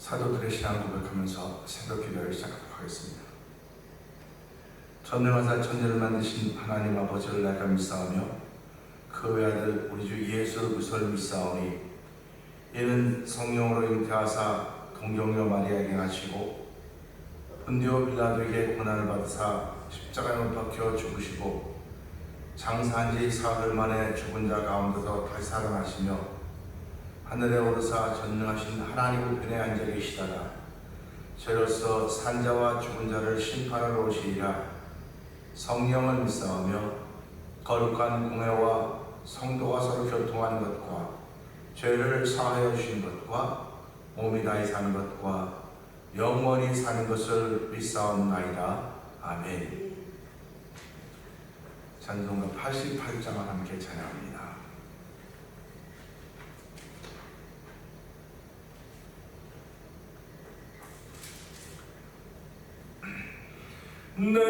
사도들의 신앙을 고백하면서 새벽 기도를 시작하도록 하겠습니다. 전능하사 천지를 만드신 하나님 아버지를 내가 믿사오며 그 외아들 우리 주 예수 그리스도를 믿사오니 이는 성령으로 잉태하사 동정녀 마리아에게 하시고 본디오 빌라도에게 고난을 받으사 십자가에 못 박혀 죽으시고 장사한 지 사흘 만에 죽은 자 가운데서 다시 살아나시며 하늘에 오르사 전능하신 하나님 우편에 앉아 계시다가 저로서 산자와 죽은 자를 심판하러 오시리라. 성령을 믿사오며 거룩한 공회와 성도가 서로 교통하는 것과 죄를 사하여 주신 것과 몸이 다히 사는 것과 영원히 사는 것을 믿사옵나이다. 아멘. 찬송가 88장을 함께 찬양합니다. 내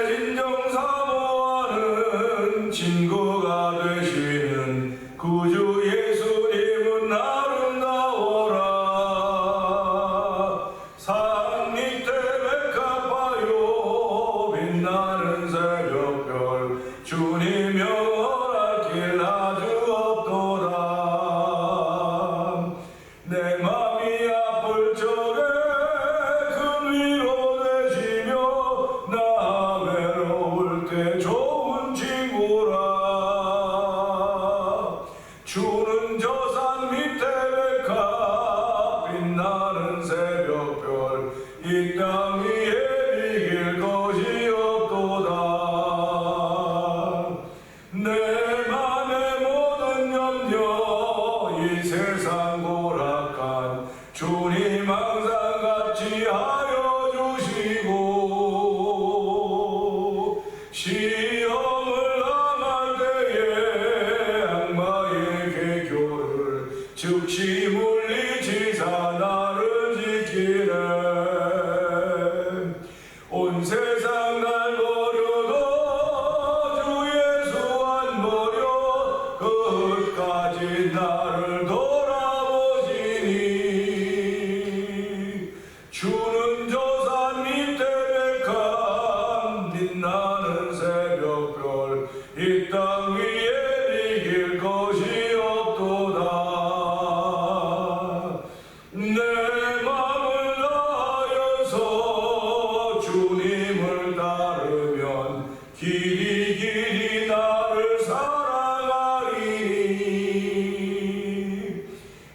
진정 사모하는 친구가 되시는 구주 예수님은 아름다워라. 산 밑에 백합화요 빛나는 새벽별 주님 영원할 길 아주 없도다. 내 맘이 아플 적에 큰 위로 되시며 나 외로울 때 좋은 친구라. 주는 저 산 밑에 백합 빛나는 새벽별 이 땅 위에 이길 것이 없도다. 내 맘의 모든 염려 이 세상 고락한 주님 항상 같이 하여 주시고 시험을 당할 때에 악마의 개교를 즉시 물리치사 나를 지키네. 온 세상 날 버려도 주 예수 안 버려 끝까지 나를 돌아보시니. 주는 저 산 밑에 백합 빛나는 새벽별 이 땅 위에 이길 것이 없도다. 내 맘을 다하여서 주님을 따르면 길이 길이 나를 사랑하리니.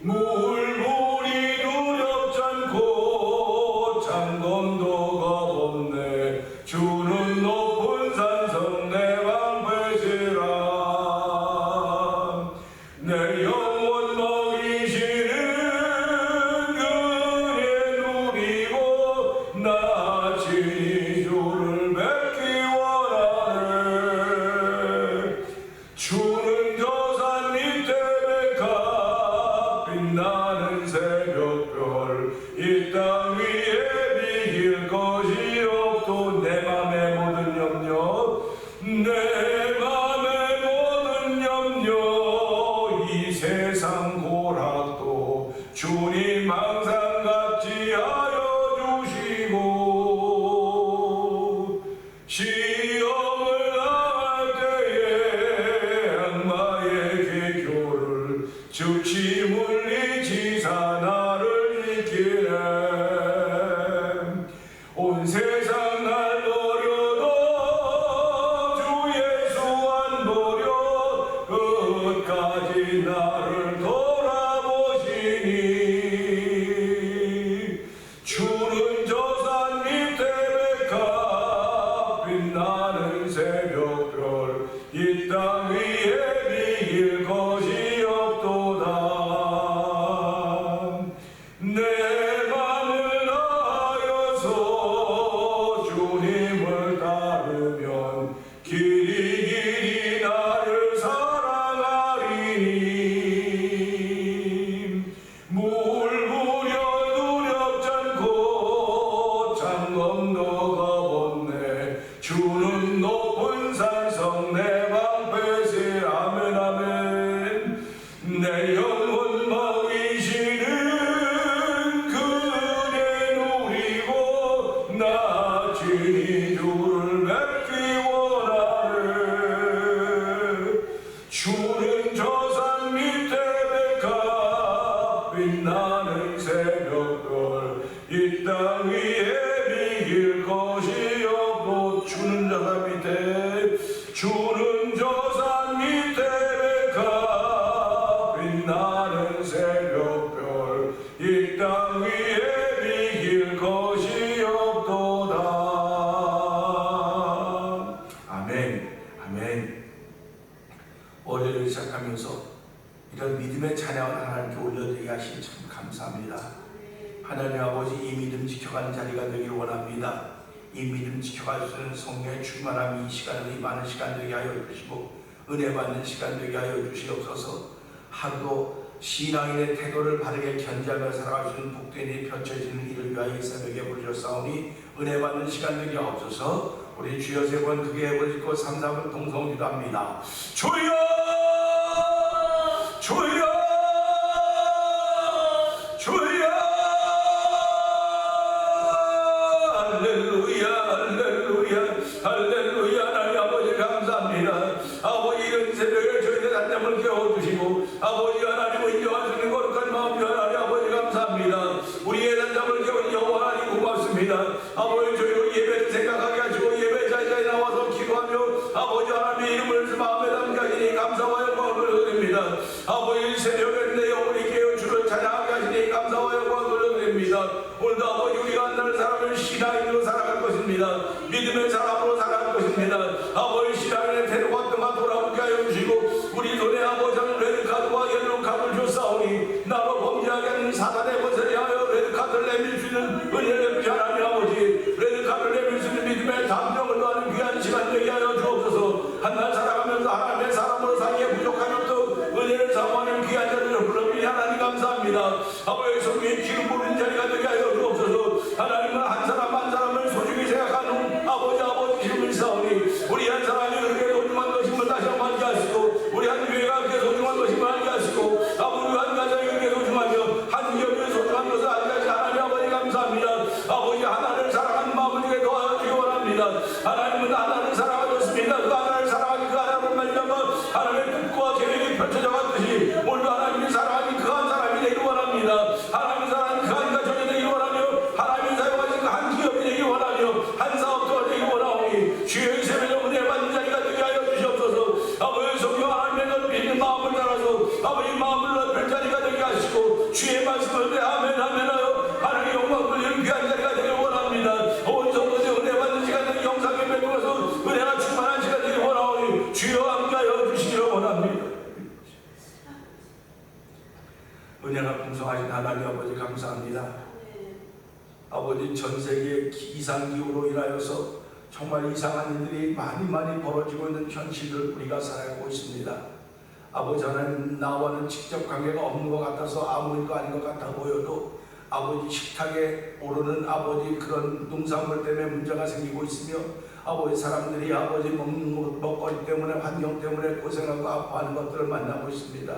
물물이 두렵지 않고 창검도가 없네. 주는 높은 산성 내 방패시라. 내 영혼 먹이시는 그의 누리고 나 친히 주를 뵙기 원하네. 주는 저 산 밑에 백합 빛나는 새벽별 이 땅 위에 비길 것이 없도. 내 맘의 모든 염려 내 맘의 모든 염려 이 세상 고락도 주님 항상 같이 하여 주시고 시험을 당할 때에 악마의 개교를 즉시 물리치사 나를 지키네. 온 세상 날 버려도 주 예수 안 버려 끝까지 나를 돌아보시니. 주는 저 산 밑에 백합 빛나는 새벽별 이 땅 위에 이길 것이 없도다. 내 빛나는 새벽별 이 땅 위에 비길 것이 없고 주는 저산 밑에 가 빛나는 새벽별 이 땅 위에 비길 것이 없도다. 아멘. 아멘. 월요일을 시작하면서 이런 믿음의 찬양을 하나님께 올려드리게 하시니 참 감사합니다. 하나님 아버지, 이 믿음 지켜가는 자리가 되길 원합니다. 이 믿음 지켜갈 수 있는 성령의 충만함이 이 시간을 많은 시간 되게 하여 주시고 은혜 받는 시간 되게 하여 주시옵소서. 하루도 신앙인의 태도를 바르게 견지하며 살아갈 수 있는 복된 일이 펼쳐지는 일을 위하여 이 새벽에 부르셨사오니 은혜 받는 시간 되게 하옵소서. 우리 주여 세 번 크게 해버리고 3, 4분 동성 기도합니다. 주여! 주여! 주여! 할렐루야, 할렐루야, 할렐루야. 하나님 아버지 감사합니다. 아버지, 이런 새벽에 저희들 한잠을 깨워주시고 아버지 하나님을 인정할 수 있는 거룩한 마음이 하나님 아버지 감사합니다. 우리의 한잠을 깨운 여호와 하나님 고맙습니다. 아버지, 저희로 예배를 생각하게 하시고 예배 자리에 나와서 기도하며 아버지 하나님의 이름을 마음에 담게 하시니 감사와 영광을 드립니다. 아버지, 새벽에 내 영혼이 깨어 주를 찬양하게 하시니 감사와 영광을 드립니다. 오늘도 아버지, 우리가 한날 사람을 신앙인으로 살아갈 것입니다. 믿음의 사람으로 살아갈 것입니다. 아버지, 신앙인의 태도가 또한 돌아오게 하여 주시고 우리 손에 아버지는 레드카드와 옐로카드를 줬사오니 나로 범죄하게 하는 사단의 것을 위하여 레드카드를 내밀 수 있는 은혜를 베푸시 하나님 아버지, 레드카드를 내밀 수 있는 믿음의 담력을 더하는 귀한 시간 되게 하여 주옵소서. 한날 살아가면서 하나님의 사람으로 살기에 부족한 또 은혜를 사모하는 귀한 자들을 불러주니 하나님 감사합니다. 아버지, 성령의 기름 부는 자리가 되게 하여 주옵소서. 하나님은 한 사람 한 사람을 소중히 생각하는 아버지 기름을 사오니 우리 한 사람이 그렇게 소중한 것임을 다시 한번 알게 하시고 우리 한 교회가 그렇게 소중한 것임을 알게 하시고 아버지 한 가정이 그렇게 소중하며 한 기업이 소중한 것을 알게 하시니 하나님 아버지 감사합니다. 아버지, 하나를 사랑하는 마음을 주게 도와주기 원합니다. 하나님은 하나를 사랑하셨습니다. 그 하나를 사랑하니 그 하나를 말미암아 하나님의 뜻과 계획이 펼쳐져 갔듯이 오늘도 하나님이 사랑하니 그 한 사람이 되길 원합니다. 하나님이 사랑하니 그 한 가정이 되길 원하며 하나님이 사용하신 그 한 기업이 되길 원하며 한 사업도가 되길 원하오니 주의 세배를 은혜 받는 자리가 되게 하여 주시옵소서. 아버지, 성령 하나님의 넓이 있는 마음을 따라서 아버지 마음을 넓힐 자리가 되게 하시고 주의 말씀을 아멘 아멘 하여 하나님의 영광 돌리는 귀한 자리가 되길 원합니다. 온 성도들 은혜 받는 시간을 영상에 맺어서 은혜가 충만한 시간 되길 원하오니 주여 함께하여 주시기를 원합니다. 은혜가 풍성하신 하나님 아버지 감사합니다. 아버지, 전 세계 이상기후로 인하여서 정말 이상한 일들이 많이 벌어지고 있는 현실을 우리가 살아가고 있습니다. 아버지 하나님, 나와는 직접 관계가 없는 것 같아서 아무 일도 아닌 것 같아 보여도 아버지, 식탁에 오르는 아버지 그런 농산물 때문에 문제가 생기고 있으며 아버지, 사람들이 아버지 먹는 먹거리 때문에 환경 때문에 고생하고 아파하는 것들을 만나고 있습니다.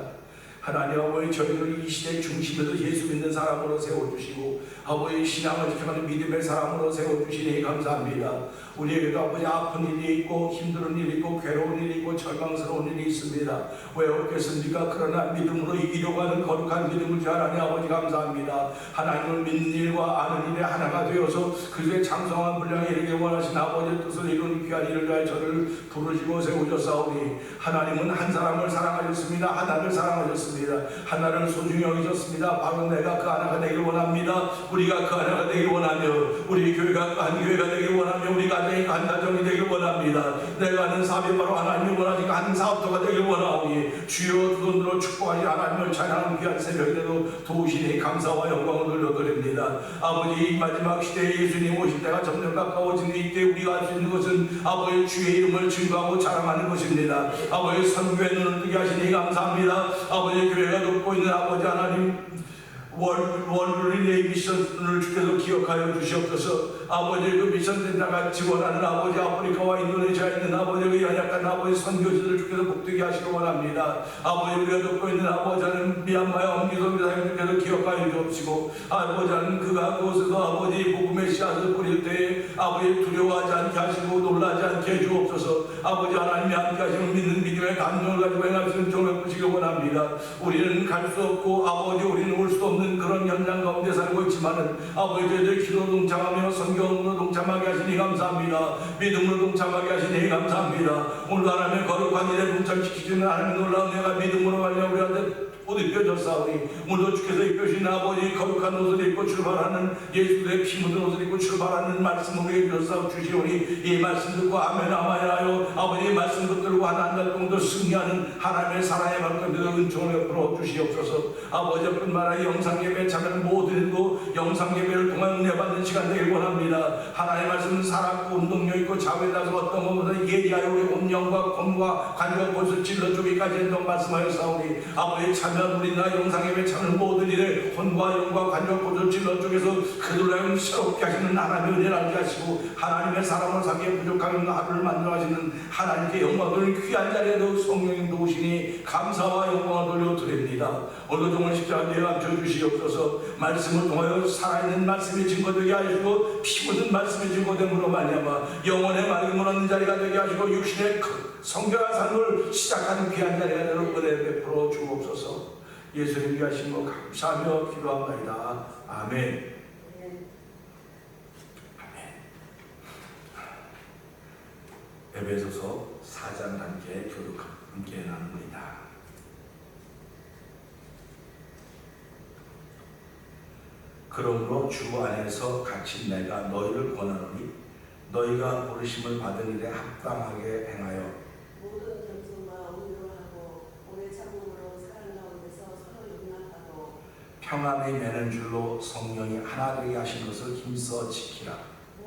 하나님 아버지, 저희를 이 시대 중심에서 예수 믿는 사람으로 세워주시고 아버지, 신앙을 지켜가는 믿음의 사람으로 세워주시니 감사합니다. 우리에게도 아버지 아픈 일이 있고 힘든 일이 있고 괴로운 일이 있고 절망스러운 일이 있습니다. 왜 없겠습니까? 그러나 믿음으로 이기려고 하는 거룩한 믿음을 주 하나님 아버지 감사합니다. 하나님을 믿는 일과 아는 일에 하나가 되어서 그의 장성한 분량에 이르게 원하신 아버지의 뜻을 이루는 귀한 일을 위하여 저를 부르시고 세우셨사오니 하나님은 한 사람을 사랑하셨습니다. 하나를 사랑하셨습니다. 하나를 소중히 여기셨습니다. 바로 내가 그 하나가 되길 원합니다. 우리가 그 하나가 되길 원하며 우리 교회가 그 한 교회가 되길 원하며 우리 가정이 한 가정이 되길 원합니다. 내가 하는 사업이 바로 하나님이 원하니까 한 사업도가 되길 원하오니 주여 두 손으로 축복하시 하나님을 찬양하는 귀한 새벽에도 도우시니 감사와 영광을 돌려드립니다. 아버지, 이 마지막 시대에 예수님 오실 때가 점점 가까워지는 이때 우리가 할 수 있는 것은 아버지 주의 이름을 증거하고 자랑하는 것입니다. 아버지, 선교의 눈을 뜨게 하시니 감사합니다. 아버지, 교회가 돕고 있는 아버지 하나님 월드리레이 미션을 주께서 기억하여 주시옵소서. 아버지, 그 미션센터가 지원하는 아버지 아프리카와 인도네시아에 있는 아버지 그 연약한 아버지 선교지를 주께서 복되게 하시기 원합니다. 아버지, 우리가 돕고 있는 아버지 하나님 미얀마의 엄기선교사님 주께서 기억하여 주옵시고 아버지 하나님 그가 그곳에서 아버지 복음의 씨앗을 뿌릴 때에 아버지 두려워하지 않게 하시고 놀라지 않게 해주옵소서. 아버지 하나님이 함께 하시는 믿는 믿음의 감정을 가지고 행할 수 있는 종을 부시기 원합니다. 우리는 갈 수 없고 아버지 우리는 올 수 없는 없는 그런 현장 가운데 살고 있지만은 아버지 저희들 기도 동참하며 성경으로 동참하게 하시니 감사합니다. 믿음으로 동참하게 하시니 감사합니다. 오늘 하나님의 거룩한 일에 동참시키시는 하나님의 놀라운 내가 믿음으로 말려 우리한테 옷 입혀줬사오니 오늘도 주께서 입혀주신 아버지 거룩한 옷을 입고 출발하는 예수의 피 묻은 옷을 입고 출발하는 말씀을 우리에게 주시오니 이 말씀 듣고 아멘 아마야하여 아버지의 말씀 붙들고 한 달 동안 승리하는 하나님의 사랑의 발걸음을 은총을 베풀어 주시옵소서. 아버지뿐만 아니라 영상예배 참여하는 모두들도 영상예배를 통한 은혜 받는 시간 되길 원합니다. 하나님의 말씀은 살았고 운동력 있고 자유에 따라서 어떤 것보다 예리하여 우리 온영과 검과 관과 곳을 찔러 주기까지 했던 말씀하였사오니 아버지 참여한 우리나라 영상예배 참여하는 모든 일에 혼과 영과 관과 곳을 찔러 쪽에서 그들로 하여금 새롭게 하시는 하나님의 은혜를 알게 하시고 하나님의 사람을 사기에 부족하는 하루를 만들어가시는 하나님께 영광을 귀한 자리에도 성령님 도우시니 감사와 영광을 돌려드립니다. 오늘도 종을 십자가에 앉혀주시옵소서. 말씀을 통하여 살아있는 말씀이 증거되게 하시고 피 묻은 말씀이 증거됨으로 말미암아 영혼의 맑음을 얻는 자리가 되게 하시고 육신의 성결한 삶을 시작하는 귀한 자리가 되도록 은혜 베풀어 주옵소서. 예수님 위하신 것 감사하며 기도합니다. 아멘. 에베소서 4장 함께 교독 함께 나눕니다. 그러므로 주 안에서 갇힌 내가 너희를 권하노니 너희가 부르심을 받은 일에 합당하게 행하여 모든 겸손과 온유로 하고 오래 참음으로 사랑 가운데서 서로 용납하고 평안의 매는 줄로 성령이 하나 되게 하신 것을 힘써 지키라.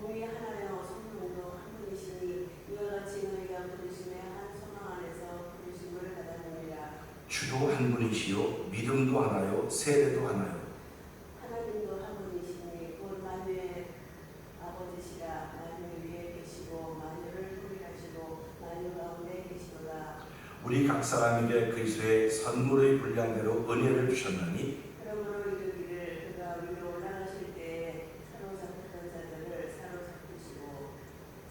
몸이 하나여 성령도 한 분이시니 이와 같이 너희가 부르심의 한 소망 안에서 부르심을 받았느니라. 주도 한 분이시요 믿음도 하나요 세례도 하나요. 하나님도 한 분이시니 곧 만유의 아버지시라. 만유 위에 계시고 만유를 통일하시고 만유 가운데 계시도다. 우리 각 사람에게 그리스도의 선물의 분량대로 은혜를 주셨느니 그러므로 이르기를 그가 위로 올라가실 때에 사로잡혔던 자들을 사로잡으시고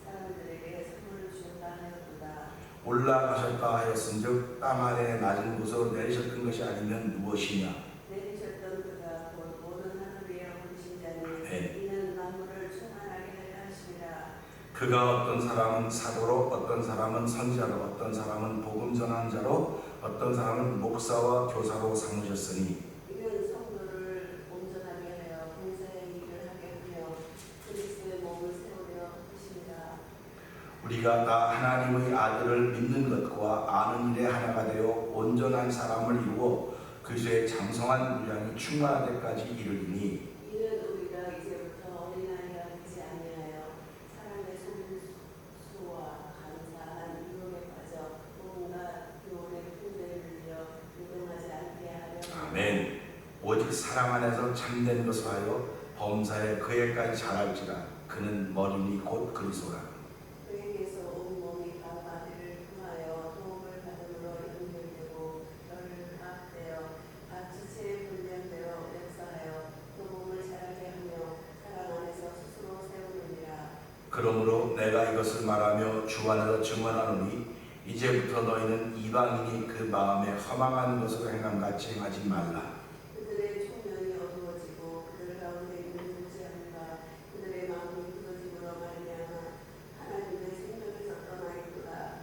사람들에게 선물을 주셨다 하였도다. 올라가셨다 하였은즉 땅 아래 낮은 곳으로 내리셨던 것이 아니면 무엇이냐. 내리셨던 그가 곧 모든 하늘 위에 오르신 자니 네. 이는 만물을 충만하게 하려 하심이라. 그가 어떤 사람은 사도로 어떤 사람은 선지자로 어떤 사람은 복음 전하는 자로 어떤 사람은 목사와 교사로 삼으셨으니 이는 성도를 온전하게 하여 봉사의 일을 하게 하며 그리스도의 몸을 세우려 하심이라. 우리가 다 하나님의 아들을 믿는 것과 아는 일에 하나가 되어 온전한 사람을 이루어 그리스도의 장성한 분량이 충만할 때까지 이르리니 이는 우리가 이제부터 어린아이가 되지 아니하여 사람의 속임수와 간사한 유혹에 빠져 온갖 교훈의 풍대를 들려 유동하지 않게 하려. 아멘. 오직 사랑 안에서 참된 것을 하여 범사에 그에까지 자랄지라. 그는 머리니 곧 그리스도라. 그에게서 온 몸이 각 마디를 통하여 도움을 받음으로 연결되고 혈을 합되어 각 지체의 분량대로 역사하여 그 몸을 자라게 하며 사랑 안에서 스스로 세우느니라. 그러므로 내가 이것을 말하며 주 안에서 증언하노니 이제부터 너희는 이방인이 그 마음에 허망한 것으로 행함같이 행하지 말라. 그들의 총명이 어두워지고 그들 가운데 있는 무지함과 그들의 마음이 굳어짐으로 말미암아 하나님의 생명에서 떠나있도다.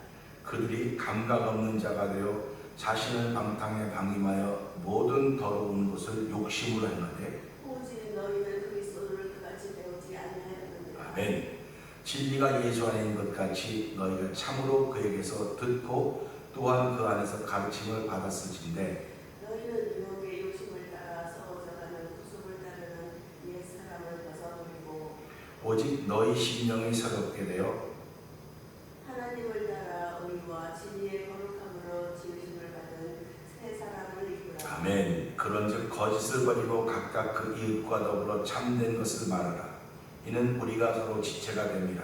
그들이 감각 없는 자가 되어 자신을 방탕에 방임하여 모든 더러운 것을 욕심으로 행하되 오직 너희는 그리스도를 그같이 배우지 아니하였느니라. 아멘. 진리가 예수 안에 있는 것 같이 너희가 참으로 그에게서 듣고 또한 그 안에서 가르침을 받았을진데 너희는 유혹의 욕심을 따라 서로져가는 구속을 따르는 옛 사람을 벗어버리고 오직 너희 심령이 새롭게 되어 하나님을 따라 의와 진리의 거룩함으로 지으심을 받은 새 사람을 입으라. 아멘. 그런즉 거짓을 버리고 각각 그 이웃과 더불어 참된 것을 말하라. 이는 우리가 서로 지체가 됨이라.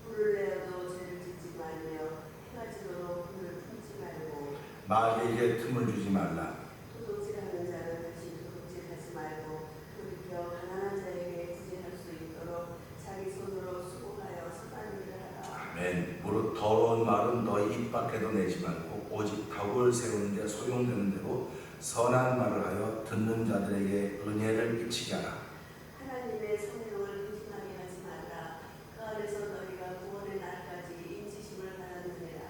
불을 내어도 죄를 짓지 말며 해가 지도록 불을 품지 말고 마귀에게 틈을 주지 말라. 도둑질하는 자는 다시 도둑질하지 말고 돌이켜 가난한 자에게 구제할 수 있도록 자기 손으로 수고하여 선한 일을 하라. 아멘. 무릇 더러운 말은 너희 입 밖에도 내지 말고 오직 덕을 세우는 데 소용되는 대로 선한 말을 하여 듣는 자들에게 은혜를 끼치게 하라. 하나님의 성령을 의심하게 하지 말라. 그 안에서 너희가 구원의 날까지 인치심을 받았느니라.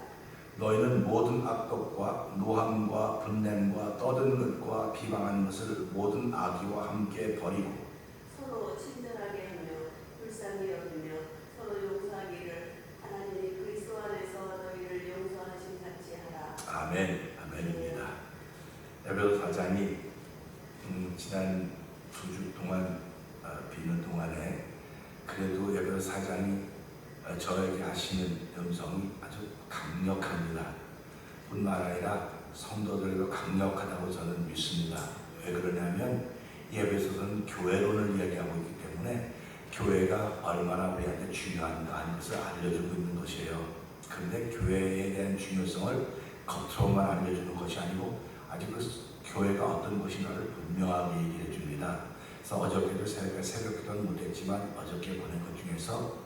너희는 모든 악독과 노함과 분냄과 떠드는 것과 비방하는 것을 모든 악의와 함께 버리고 서로 친절하게 하며 불쌍히 여기며 서로 용서하기를 하나님이 그리스도 안에서 너희를 용서하신 같이 하라. 아멘. 아멘입니다. 에베소 4장이 지난 2주 동안 비는 동안에 그래도 에베소 4장이 저에게 하시는 음성이 아주 강력합니다. 뿐만 아니라 성도들에도 강력하다고 저는 믿습니다. 왜 그러냐면 이 에베소서는 교회론을 이야기하고 있기 때문에 교회가 얼마나 우리한테 중요한가 하는 것을 알려주고 있는 것이에요. 그런데 교회에 대한 중요성을 겉으로만 알려주는 것이 아니고 아직 그 교회가 어떤 것인가를 분명하게 얘기해 줍니다. 그래서 어저께도 새벽 기도는 못했지만 어저께 보낸 것 중에서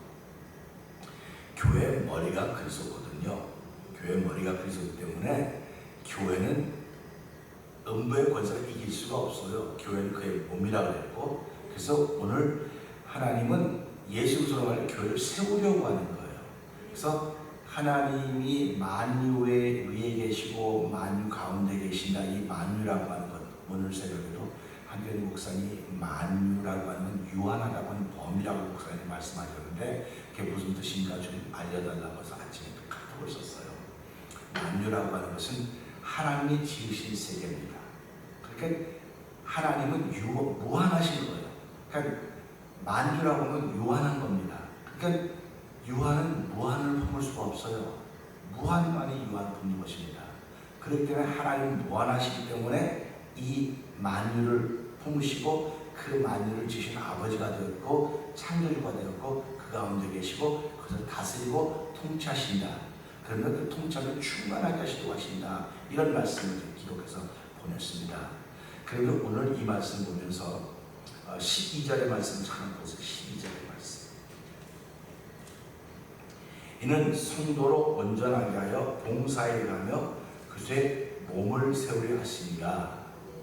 교회 머리가 그리스도거든요. 교회 머리가 그리스도이기 때문에 교회는 음부의 권세를 이길 수가 없어요. 교회는 그의 몸이라고 했고, 그래서 오늘 하나님은 예수 그리스도로 말해 교회를 세우려고 하는 거예요. 그래서 하나님이 만유에 위에 계시고 만유 가운데 계신다. 이 만유라고 하는 것, 오늘 새벽에도 한교인 목사님이 만유라고 하는 건 유한하다고 하는 범위라고 목사님이 말씀하셨는데 그게 무슨 뜻인가 좀 알려달라고 해서 아침에 카톡을 썼어요. 만유라고 하는 것은 하나님이 지으신 세계입니다. 그러니까 하나님은 무한하신 거예요. 그러니까 만유라고 하면 유한한 겁니다. 그러니까 유한은 무한을 품을 수가 없어요. 무한만이 유한을 품는 것입니다. 그렇기 때문에 하나님은 무한하시기 때문에 이 만유를 품으시고 그 만유를 지으신 아버지가 되었고 창조주가 되었고 그 가운데 계시고 그것을 다스리고 통치하신다. 그러면 그 통치를 충만하게 하시도록 하신다. 이런 말씀을 기록해서 보냈습니다. 그리고 오늘 이 말씀 보면서 12절의 말씀 잘 보세요. 12절의 말씀. 이는 성도로 온전하게 하여 봉사에 가며 그새 몸을 세우려 하시니라.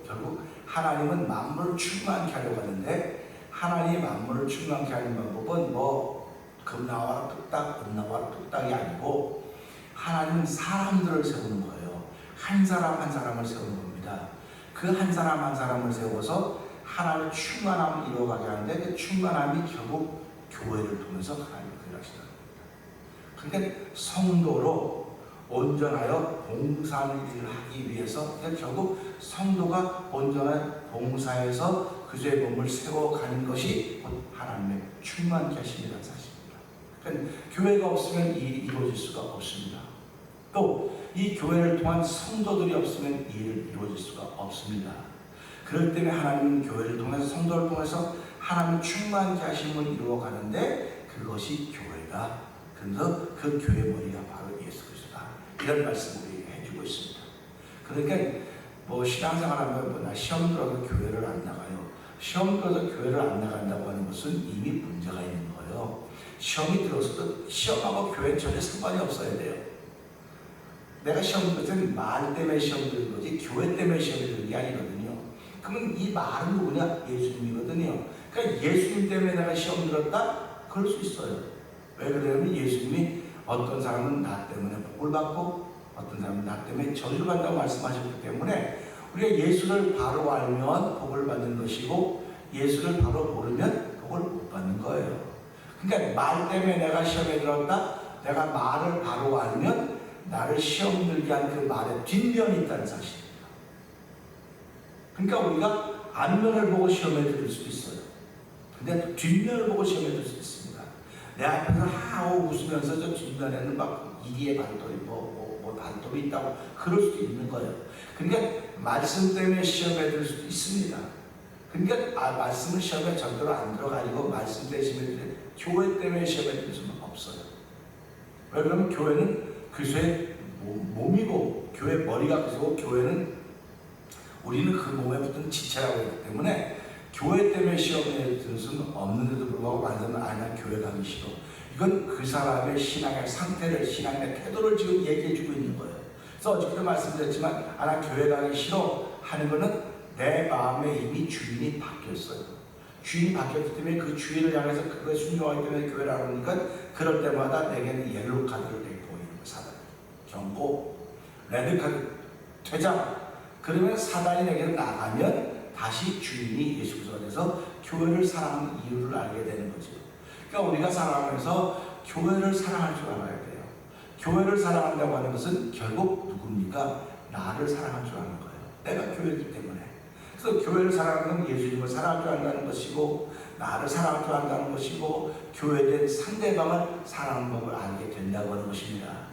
결국 하나님은 만물을 충만케 하려고 하는데 하나님이 만물을 충만케 하는 방법은 금 나와라 뚝딱, 은 나와라 뚝딱이 아니고 하나님은 사람들을 세우는 거예요. 한 사람 한 사람을 세우는 겁니다. 그 한 사람 한 사람을 세워서 하나님의 충만함을 이루어가게 하는데 그 충만함이 결국 교회를 통해서 하나님을 그리하시는 겁니다. 그러니까 성도로 온전하여 봉사를 하기 위해서 결국 성도가 온전한 봉사에서 그의 몸을 세워가는 것이 하나님의 충만케 하심이라는 사실입니다. 그러니까 교회가 없으면 이루어질 수가 없습니다. 또 이 교회를 통한 성도들이 없으면 이 일을 이루어질 수가 없습니다. 그렇기 때문에 하나님은 교회를 통해서 성도를 통해서 하나님의 충만케 하심을 이루어가는데 그것이 교회다. 그래서 그 교회의 머리가 바로 예수 그리스도다. 이런 말씀을 우리에게 해주고 있습니다. 그러니까 신앙생활하면 나 시험 들어서 교회를 안 나가요. 시험 들어서 교회를 안 나간다고 하는 것은 이미 문제가 있는 거예요. 시험이 들어서도 시험하고 교회는 전혀 상관이 없어야 돼요. 내가 시험 들을 때는 말 때문에 시험 들은 거지 교회 때문에 시험 들은 게 아니거든요. 그러면 이 말은 누구냐? 예수님이거든요. 그러니까 예수님 때문에 내가 시험 들었다? 그럴 수 있어요. 왜 그러냐면 예수님이 어떤 사람은 나 때문에 복을 받고 어떤 사람은 나 때문에 저주를 받는다고 말씀하셨기 때문에 우리가 예수를 바로 알면 복을 받는 것이고 예수를 바로 모르면 복을 못 받는 거예요. 그러니까 말 때문에 내가 시험에 들었다? 내가 말을 바로 알면 나를 시험 들게 한 그 말에 뒷면이 있다는 사실입니다. 그러니까 우리가 앞면을 보고 시험에 들을 수도 있어요. 근데 뒷면을 보고 시험에 들을 수도 있습니다. 내 앞에서 하고 웃으면서 저 뒷면에는 막 이리의 발톱이 발톱이 있다고 그럴 수도 있는 거예요. 그러니까 말씀 때문에 시험에 들을 수도 있습니다. 그러니까 말씀을 시험에 절대로 안 들어가지고 말씀 때문에 시험에 들을 교회 때문에 시험에 들을 수는 없어요. 왜 그러면 교회는 그리스도의 몸이고 교회 머리가 그리스도고 교회는 우리는 그 몸에 붙은 지체라고 했기 때문에 교회 때문에 시험에 들 수는 없는데도 불구하고 완전히 아니야 교회 가기 싫어. 이건 그 사람의 신앙의 상태를 신앙의 태도를 지금 얘기해 주고 있는 거예요. 그래서 어저께도 말씀드렸지만 나 교회 가기 싫어 하는 것은 내 마음에 이미 주인이 바뀌었어요. 주인이 바뀌었기 때문에 그 주인을 향해서 그거에 순종하기 때문에 교회를 안 오니까 그럴 때마다 내게는 옐로우 카드를 내고 있는 거예요. 사단 경고, 레드카드, 퇴장. 그러면 사단이 내게로 나가면 다시 주인이 예수 그리스도가 돼서 교회를 사랑하는 이유를 알게 되는 거죠. 그러니까 우리가 살아가면서 교회를 사랑할 줄 알아야 돼요. 교회를 사랑한다고 하는 것은 결국 누굽니까? 나를 사랑할 줄 아는 거예요. 내가 교회이기 때문에. 그래서 교회를 사랑하는 건 예수님을 사랑할 줄 안다는 것이고, 나를 사랑할 줄 안다는 것이고, 교회에 대한 상대방을 사랑하는 법을 알게 된다고 하는 것입니다.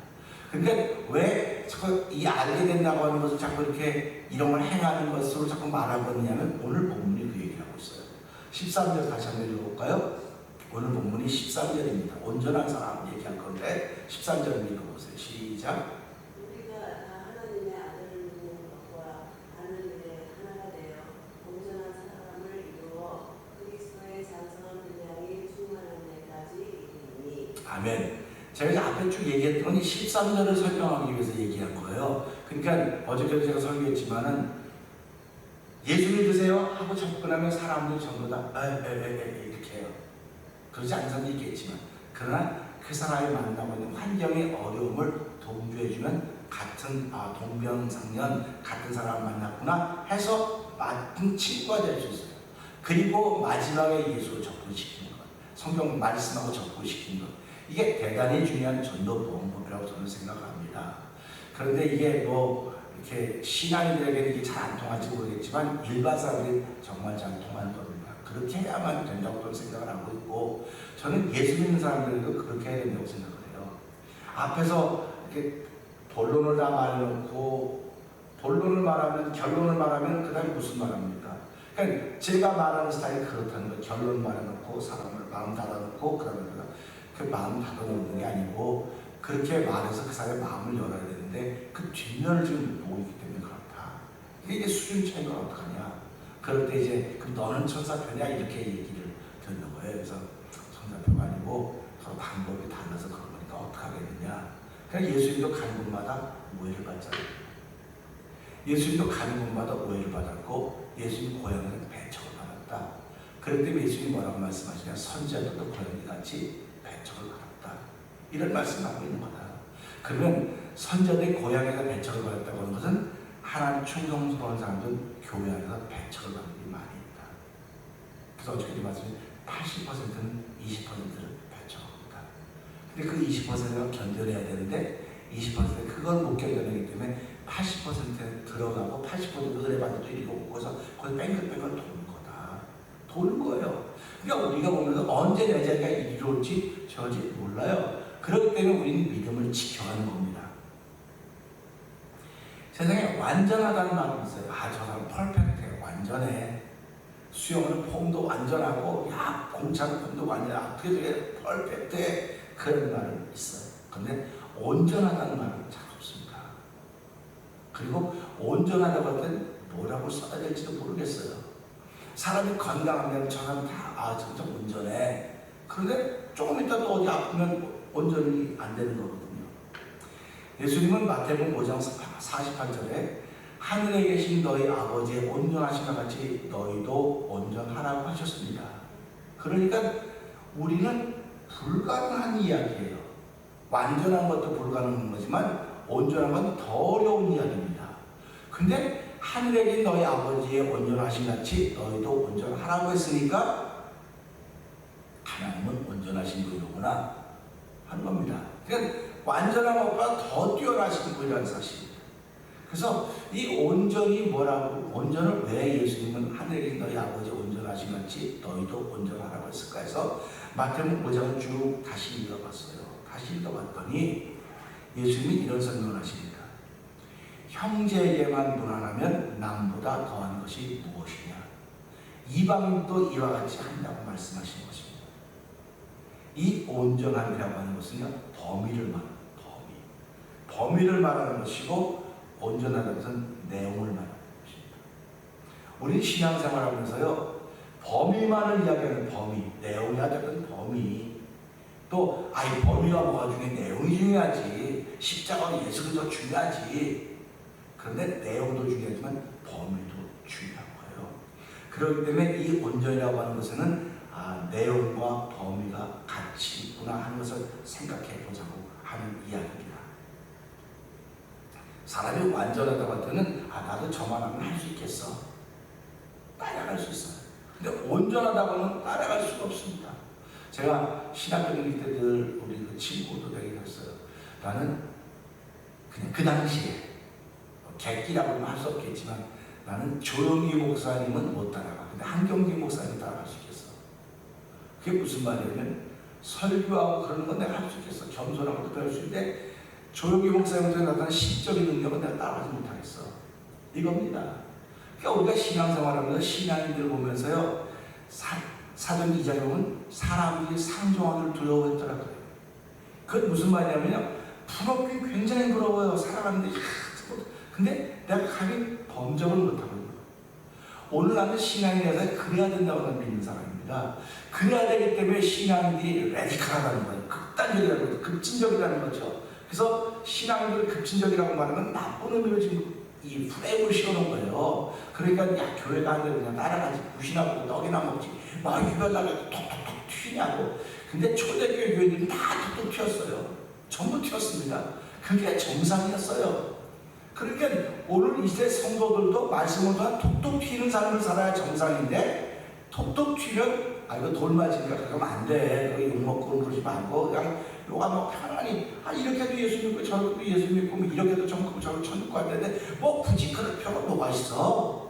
근데 왜 자꾸 이 알게 된다고 하는 것을 자꾸 이렇게 이런 걸 행하는 것으로 자꾸 말하고 있냐면, 오늘 본문이 그 얘기를 하고 있어요. 13절 다시 한번 읽어볼까요? 오늘 본문이 13절입니다. 온전한 사람 얘기할 건데 13절 읽어보세요. 시작. 우리가 다 하나님의 아들을 믿는 것과 아는 일에 하나가 되어 온전한 사람을 이루어 그리스도의 장성한 분량이 충만한 데까지 이르니. 아멘. 제가 앞에 쭉 얘기했던 건 13절을 설명하기 위해서 얘기한 거예요. 그러니까 어저께도 제가 설교했지만은 예수 믿으세요 하고 접근하면 사람들이 전부 다 이렇게 해요. 그러지 않은 사람도 있겠지만, 그러나 그 사람이 만나고 있는 환경의 어려움을 동조해주면 같은 동병상련 같은 사람을 만났구나 해서 맞은 친구가 될 수 있어요. 그리고 마지막에 예수를 접근시키는 것, 성경 말씀하고 접근시키는 것, 이게 대단히 중요한 전도 보험법이라고 저는 생각합니다. 그런데 이게 뭐 이렇게 신앙인들에게는 이게 잘 안 통할지 모르겠지만 일반 사람들이 정말 잘 통하는 겁니다. 그렇게 해야만 된다고 저는 생각을 하고 있고, 저는 예수 믿는 사람들도 그렇게 해야 된다고 생각을 해요. 앞에서 이렇게 본론을 다 말해놓고 본론을 말하면, 결론을 말하면 그 다음에 무슨 말합니까? 그러니까 제가 말하는 스타일이 그렇다는 거예요. 결론 말해놓고 사람을 마음 닫아놓고 그 다음에 그 마음 닫아놓는 게 아니고, 그렇게 말해서 그 사람의 마음을 열어야 되는데 그 뒷면을 지금 모이기 때문에 그렇다. 이게 수준 차이가 어떡하냐. 그럴 때 이제 그럼 너는 천사표냐 이렇게 얘기를 듣는 거예요. 그래서 천사표가 아니고 서로 방법이 달라서 그런 거니까 어떡하겠느냐. 그냥 예수님도 가는 곳마다 오해를 받잖아요. 예수님도 가는 곳마다 오해를 받았고, 예수님 고향에서 배척을 받았다. 그럴 때 예수님이 뭐라고 말씀하시냐. 선지자들도 고향이같이 배척을 받았다. 이런 말씀을 하고 있는 거다. 그러면 선지자들이 고향에서 배척을 받았다고 하는 것은 하나님 충성스러운 사람들은 교회 안에서 배척을 받는 게 많이 있다. 그래서 어떻게 말씀이 80%는 20%를 배척합니다. 근데 그 20%가 견뎌내야 되는데 20% 그건 못 견뎌내기 때문에 80% 들어가고 80% 은혜 받아도 이리고 오고서 거기 뺑글뺑글 도는 거다. 도는 거예요. 그러니까 우리가 보면서 언제 내 자리가 이리올지 저지 몰라요. 그렇기 때문에 우리는 믿음을 지켜가는 겁니다. 세상에 완전하다는 말이 있어요. 저 사람 퍼펙트해. 완전해. 수영은 폼도 완전하고, 공차는 폼도 완전해. 어떻게 저게 퍼펙트해. 그런 말은 있어요. 근데 온전하다는 말은 잘 없습니다. 그리고 온전하다고 할 땐 뭐라고 써야 될지도 모르겠어요. 사람이 건강하면 저 사람 다, 진짜 온전해. 그런데 조금 있다 또 어디 아프면 온전히 안 되는 거거든요. 예수님은 마태복음 5장 48절에 하늘에 계신 너희 아버지의 온전하심과 같이 너희도 온전하라고 하셨습니다. 그러니까 우리는 불가능한 이야기예요. 완전한 것도 불가능한 거지만 온전한 건 더 어려운 이야기입니다. 근데 하늘에 계신 너희 아버지의 온전하심 같이 너희도 온전하라고 했으니까 하나님은 온전하신 분이구나 하는 겁니다. 그러니까 완전한 것보다 더 뛰어나신 분이라는 사실입니다. 그래서 이 온전이 뭐라고, 온전을 왜 예수님은 하늘에 계신 너희 아버지 온전하신 같이 너희도 온전하라고 했을까 해서 마태복음 5장을 쭉 다시 읽어봤어요. 다시 읽어봤더니 예수님이 이런 설명을 하십니다. 형제에게만 무난하면 남보다 더한 것이 무엇이냐. 이방인도 이와 같이 한다고 말씀하시는 것입니다. 이 온전함이라고 하는 것은요, 범위를 말하는 범위를 말하는 것이고, 온전하다는 것은 내용을 말하는 것입니다. 우리 신앙생활하면서요, 범위만을 이야기하는 범위, 내용이 하자면 범위, 또 범위가 뭐가 중요해? 내용이 중요하지. 십자가와 예수 그리스도 중요하지. 그런데 내용도 중요하지만 범위도 중요한 거예요. 그렇기 때문에 이 온전이라고 하는 것에는 내용과 범위가 같이 있구나 하는 것을 생각해 보자고 하는 이야기입니다. 사람이 완전하다고 할 때는 나도 저만 하면 할 수 있겠어. 따라갈 수 있어요. 근데 온전하다고 하면 따라갈 수가 없습니다. 제가 신학교 다닐 때 늘 우리 그 친구도 되게 했어요. 나는 그냥 그 당시에 객기라고는 할 수 없겠지만 나는 조영기 목사님은 못 따라가. 근데 한경기 목사님 따라갈 수 있겠어. 그게 무슨 말이냐면 설교하고 그런 건 내가 할 수 있겠어. 겸손하고 그럴 수 있는데 조영기 목사님한테 나타난 시적인 능력은 내가 따라가지 못하겠어. 이겁니다. 그러니까 우리가 신앙생활하면서 신앙인들 보면서요, 사전 2장에 보면 사람들이 상종하기를 두려워했더라고요. 그건 무슨 말이냐면요, 부럽기 굉장히 부러워요. 살아가는데. 근데 내가 감히 범접을 못하거든요. 오늘 나는 신앙인에서 그래야 된다고 나는 믿는 사람입니다. 그래야 되기 때문에 신앙인들이 레디컬하다는 거예요. 극단적이라는 거죠. 급진적이라는 거죠. 그래서 신앙인들 급진적이라고 말하면 나쁜 의미로 지금 이 프레임을 씌워놓은 거예요. 그러니까 야, 교회 가는데 그냥 따라가지, 굿이나 먹고 떡이나 먹지, 막 휴가다가 톡톡톡 튀냐고. 근데 초대교회 교회들이 다 톡톡 튀었어요. 전부 튀었습니다. 그게 정상이었어요. 그러니까 오늘 이 시대 성도들도 말씀을 통한 톡톡 튀는 삶을 살아야 정상인데, 톡톡 튀면 이거 돌맞으니까 그러면 안 돼. 거기 욕먹고 그러지 말고 그냥 요가 뭐 편안히 이렇게도 예수 믿고 저렇게도 예수 믿고 이렇게도 천국 저렇게 천국 가야 되는데 뭐 굳이 그럴 필요가 뭐가 있어.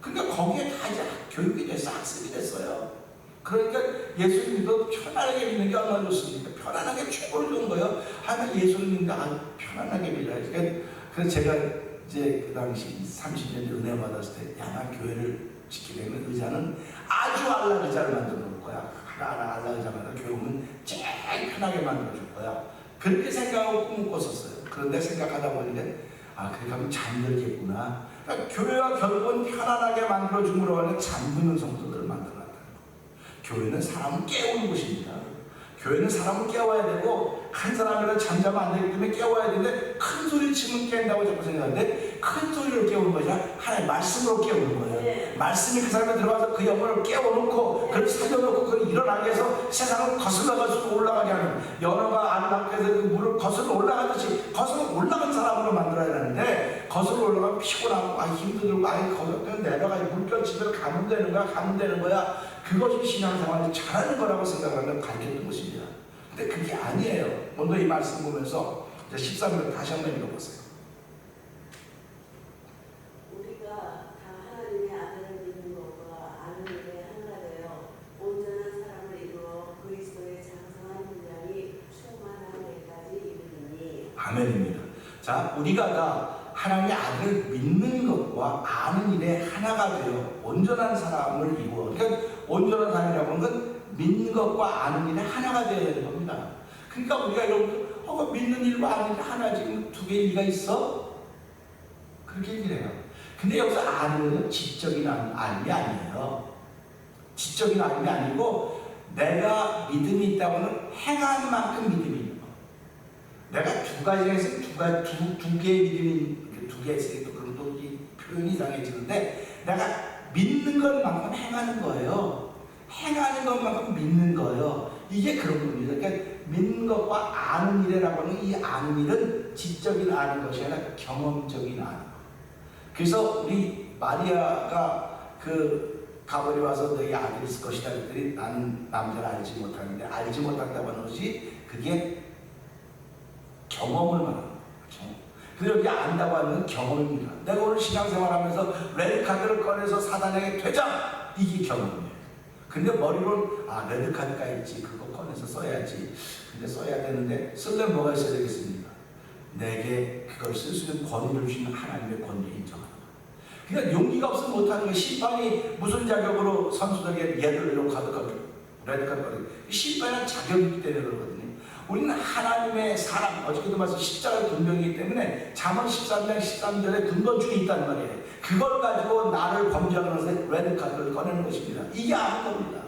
그러니까 거기에 다 이제 교육이 됐어. 학습이 됐어요. 그러니까 예수를 믿어도 편안하게 믿는 게 얼마나 좋습니까? 편안하게 최고로 좋은 거예요. 하면 예수를 믿는데 편안하게 믿어야지. 그래서 제가 이제 그 당시 30년 전 은혜 받았을 때 나 교회를 지키게 되면 의자는 아주 알라 의자를 만들어 놓을 거야. 하나하나 알라 의자마다 교회 오면 제일 편하게 만들어 줄 거야. 그렇게 생각하고 꿈을 꿨었어요. 그런데 생각하다 보니까 그렇게 하면 잠들겠구나. 그러니까 교회가 결국은 편안하게 만들어 줌으로 하는 잠드는 성도들을 만들어 놨다는 거예요. 교회는 사람을 깨우는 곳입니다. 교회는 사람을 깨워야 되고, 한 사람이라 잠자면 안 되기 때문에 깨워야 되는데, 큰 소리 치면 깬다고 자꾸 생각하는데, 큰 소리로 깨우는 것이 아니라 하나의 말씀으로 깨우는 거예요. 네. 말씀이 그 사람에 들어가서 그 영혼을 깨워놓고, 그걸 살려놓고, 그걸 일어나게 해서 세상을 거슬러가지고 올라가게 하는, 연어가 안락해서 그 물을 거슬러 올라가듯이 거슬러 올라간 사람으로 만들어야 되는데, 거슬러 올라가면 피곤하고, 힘들고, 거슬러 내려가, 물결 집에 가면 되는 거야. 그것이 신앙생활을 잘하는 거라고 생각하면 가르쳤던 것입니다. 근데 그게 아니에요. 오늘 이 말씀 보면서 13절 다시 한번 읽어보세요. 우리가 다 하나님의 아들을 믿는 것과 아는 일에 하나가 되어 온전한 사람을 이루어 그리스도의 장성한 분량이 충만한 데까지 이르리니. 아멘입니다. 자, 우리가 다 하나님의 아들을 믿는 것과 아는 일에 하나가 되어 온전한 사람을 이루어. 그러니까 온전한 사람이라고 하는 건 믿는 것과 아는 일에 하나가 되어야 되는 겁니다. 그러니까 우리가 여러분 믿는 일과 아는 일 하나지 두 개의 일가 있어? 그렇게 얘기를 해요. 근데 여기서 아는 일은 지적인 알미 아니에요. 지적인 알미 아니고 내가 믿음이 있다고는 행한 만큼 믿음이 있는 거. 내가 두 가지가 있으면 두 개의 믿음이 두 개 있으니까 그런 또 이 표현이 이상해지는데 내가 믿는 것만큼 행하는 거예요. 행하는 것만큼 믿는 거예요. 이게 그런 겁니다. 그러니까 믿는 것과 아는 일이라고 하는 이 아는 일은 지적인 아는 것이 아니라 경험적인 아는 것. 그래서 우리 마리아가 그 가버리 와서 너희 아들이 있을 것이다 그랬더니 나는 남자를 알지 못하는데 알지 못한다고 하는 것이 그게 경험을 말하는 거예요. 근데 여기 안다고 하는 경험입니다. 내가 오늘 신앙생활하면서 레드카드를 꺼내서 사단에게 되자! 이게 경험이에요. 근데 머리로는 레드카드가 있지, 그거 꺼내서 써야지. 근데 써야 되는데 쓰려면 뭐가 있어야 되겠습니까? 내게 그걸 쓸 수 있는 권위를 주시는 하나님의 권위를 인정하는 거예요. 그러니까 용기가 없으면 못하는 거예요. 심판이 무슨 자격으로 선수들에게 얘를 이렇게 레드카드 꺼내. 심판은 자격이기 때문에 그러거든요. 우리는 하나님의 사람, 어저께도 말씀 십자가의 근본이기 때문에 잠언 13장 13절에 근본중이 있다는 말이에요. 그걸 가지고 나를 범죄하는 것에 레드카드를 꺼내는 것입니다. 이게 아는 겁니다.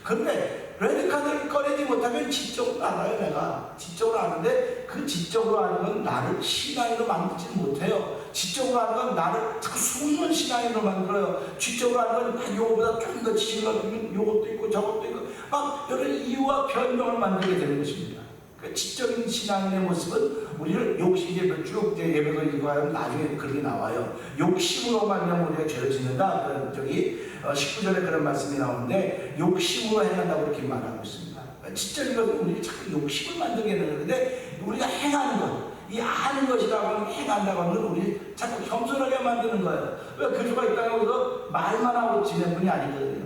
그런데 레드카드를 꺼내지 못하면 지적으로 알아요. 내가 지적으로 아는데 그 지적으로 아는 건 나를 신앙으로 만들지 못해요. 지적으로 하는 건 나를 자꾸 숨은 신앙으로 만들어요. 지적으로 하는 건 요거보다 조금 더 지식을 얻으면 요것도 있고 저것도 있고 막 여러 이유와 변명을 만들게 되는 것입니다. 그 지적인 신앙의 모습은 우리를 욕심에 쭉 예배도 읽어야 나중에 그렇게 나와요. 욕심으로 말미암아 우리가 죄를 짓는다. 그런 저기 19절에 그런 말씀이 나오는데 욕심으로 행한다고 그렇게 말하고 있습니다. 지적인 것은 우리가 자꾸 욕심을 만들게 되는데 우리가 행하는 것, 이 아는 것이라고 하면 행한다고 하는 건 우리 자꾸 겸손하게 만드는 거예요. 왜 그주가 이 땅에 오서 말만 하고 지낸 분이 아니거든요.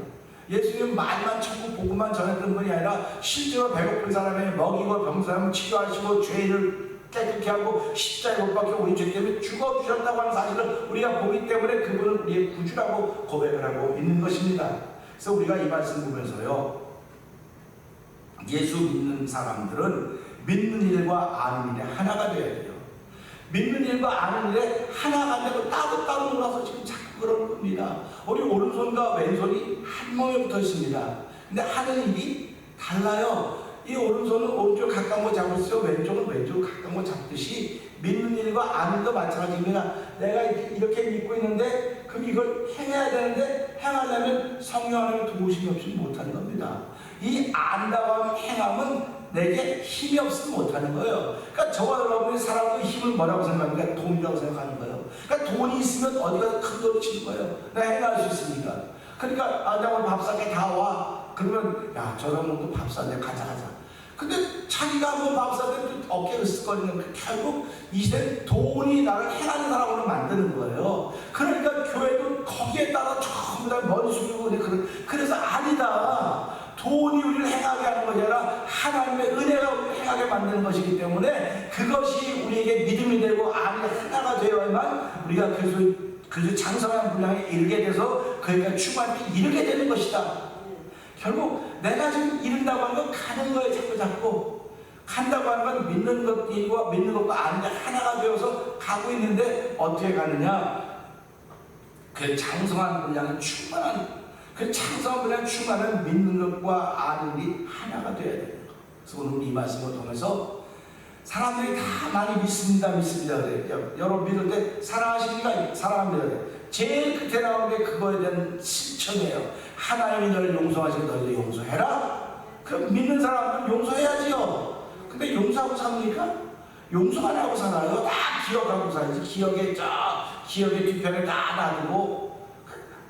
예수님 말만 찾고 복음만 전했던 분이 아니라 실제로 배고픈 사람에 먹이고 병든 사람을 치료하시고 죄를 깨끗게 하고 십자가에 못 박혀 우리 죄 때문에 죽어주셨다고 하는 사실을 우리가 보기 때문에 그분은 우리의 구주라고 고백을 하고 있는 것입니다. 그래서 우리가 이 말씀 보면서요, 예수 믿는 사람들은 믿는 일과 아는 일에 하나가 되어야 돼요. 믿는 일과 아는 일에 하나가 안 되고 따로따로 놀아서 지금 자꾸 그런 겁니다. 우리 오른손과 왼손이 한 몸에 붙어 있습니다. 근데 하는 일이 달라요. 이 오른손은 오른쪽 가까운 거 잡으세요. 왼쪽은 왼쪽 가까운 거 잡듯이 믿는 일과 아는 일도 마찬가지입니다. 내가 이렇게 믿고 있는데 그럼 이걸 행해야 되는데 행하려면 성령 하나님의 도우심이 없이 못하는 겁니다. 이 안다고 하는 행함은 내게 힘이 없으면 못하는 거예요. 그러니까 저와 여러분이 사람의 힘을 뭐라고 생각합니까? 돈이라고 생각하는 거예요. 그러니까 돈이 있으면 어디 가서 큰 돈을 치는 거예요. 내가 행할 수 있으니까. 그러니까 나 오늘 밥 사게 다 와. 그러면 야 저런 놈도 밥 사는데 가자. 근데 자기가 한번 밥 사는데 어깨를 쓰거리는 결국 이 시대는 돈이 나를 행하는 사람으로 만드는 거예요. 그러니까 교회도 거기에 따라 전부 다 머리 숙이고 그래서 아니다. 돈이 우리를 행하게 하는 것이 아니라 하나님의 은혜가 우리를 행하게 만드는 것이기 때문에 그것이 우리에게 믿음이 되고 안에 하나가 되어야만 우리가 그래서 장성한 분량에 이르게 돼서 그러니까 충만히 이르게 되는 것이다. 결국 내가 지금 이른다고 하는 건 가는 거에 자꾸 간다고 하는 건 믿는 것과 믿는 것과 아는 게 하나가 되어서 가고 있는데 어떻게 가느냐? 그 장성한 분량이 충만한 그 창성한 분량 충만한 믿는 것과 아는 일이 하나가 되어야 되는 거. 그래서 오늘 이 말씀을 통해서 사람들이 다 많이 믿습니다 그래요. 여러분 믿을 때 사랑하십니까? 사랑합니다. 제일 끝에 나온 게 그거에 대한 실천이에요. 하나님이 너를 용서하시고 너희도 용서해라. 그럼 믿는 사람은 용서해야지요. 근데 용서하고 삽니까? 용서 안 하고 살아요. 다 기억하고 살지. 기억의 뒤편에 다 놔두고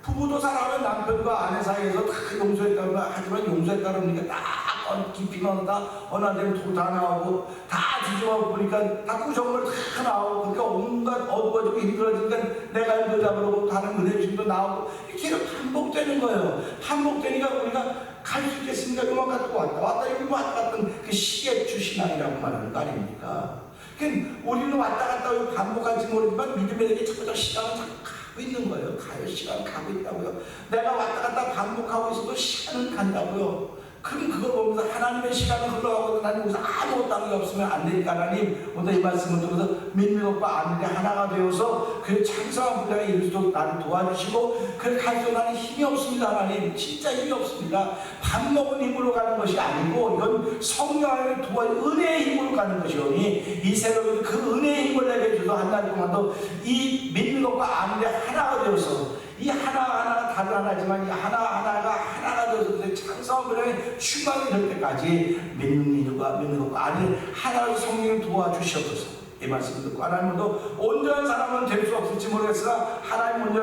부부도 살아가면 남편과 아내 사이에서 다 용서했다고 하지만 용서했다고 하니까 다 깊이 넣는다. 어느 날 되면 도 다 나오고 다 뒤집어 보니까 다 구성물 다 나오고 그러니까 온갖 어두워지고 힘들어지니까 내가 힘들다 그러고 다른 은혜심도 나오고 이렇게 반복되는 거예요. 반복되니까 우리가 갈 수 있겠습니까? 그만 갔다 왔다 여기 왔다 갔던 그 시계추 신앙이라고 말하는 거 아닙니까? 그러니까 우리는 왔다 갔다 반복할지 모르지만 믿음에게 자꾸 시간은 가고 있는 거예요. 시간 가고 있다고요. 내가 왔다 갔다 반복하고 있어도 시간은 간다고요. 그럼 그걸 보면서 하나님의 시간은 흘러가고 나는 여기서 아무것도 하는 게 없으면 안 되니까 하나님 오늘 이 말씀을 통해서 믿는 것과 아는 게 하나가 되어서 그 창성한 분량에 이르도록 나를 도와주시고 그렇게 할수 나는 힘이 없습니다. 하나님 진짜 힘이 없습니다. 밥 먹은 힘으로 가는 것이 아니고 이건 성령 하나님의 도와주는 은혜의 힘으로 가는 것이오니 이 새벽에 그 은혜의 힘을 내게 주셔서 한 달 동안도 이 믿는 것과 아는 게 하나가 되어서 이 하나하나가 다른 하나지만 이 하나하나가 하나가 되어서 창성한 분량에 충만이 될 때까지 믿는 일과 믿는 것과 아는 하나로 성령을 도와주시옵소서. 이 말씀 듣고 하나님도 온전한 사람은 될 수 없을지 모르겠으나 하나님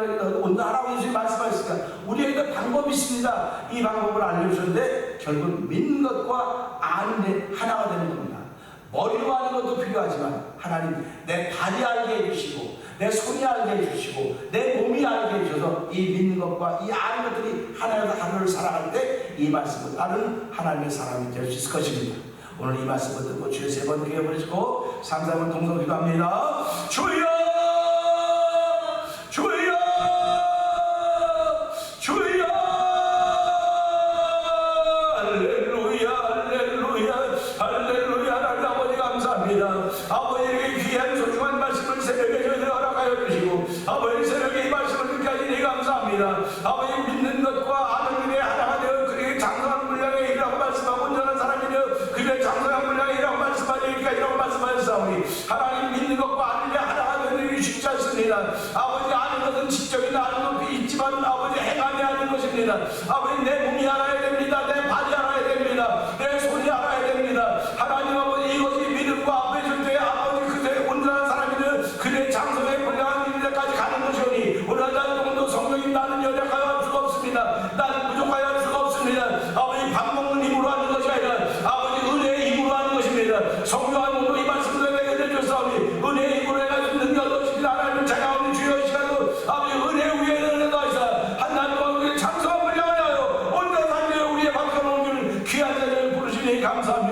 온전하라고 예수님 말씀하셨으니까 우리에게 방법이 있습니다. 이 방법을 알려주셨는데 결국 믿는 것과 아는 데 하나가 되는 겁니다. 머리로 아는 것도 필요하지만 하나님 내 발이 알게 해주시고 내 손이 알게 해주시고 내 몸이 알게 해주셔서 이 믿는 것과 이 아는 것들이 하나여서 하루를 살아갈 때 이 말씀을 따르는 하나님의 사람이 될 수 있을 것입니다. 오늘 이 말씀을 듣고 주의 세 번 기회 보내시고 3-4번 동성 기도합니다. 주여 주여 주여 할렐루야 할렐루야 할렐루야 하나님 아버지 감사합니다. 아버지에게 귀한 소중한 말씀을 새벽에 저희들 허락하여 주시고 아버지 새벽에 이 말씀을 듣게 하시니 감사합니다. 아버지 믿는 것과 아는 일에 하나가 되어 그에게 장성한 분량에 이라고 말씀하고 온전한 사람이 되어 그에게 장성한 분량에 이라고 말씀하시니까 이라고 말씀하셨사오니 하나님 믿는 것과 아는 일에 하나가 되는 아버지 밥 먹는 힘으로 하는 것이 아니라 아버지 은혜의 힘으로 하는 것입니다. 성령한 오늘 이 말씀을 내게 내주사오니 은혜의 힘으로 해가지고 능력 없이 하나님을 찾아오는 주여 시간도 아버지 은혜 위에 은혜 더하사 한 날 동안 우리의 장성함을 향하여 온전한 우리의 박수를 옮기는 귀한 자를 부르시니 감사합니다.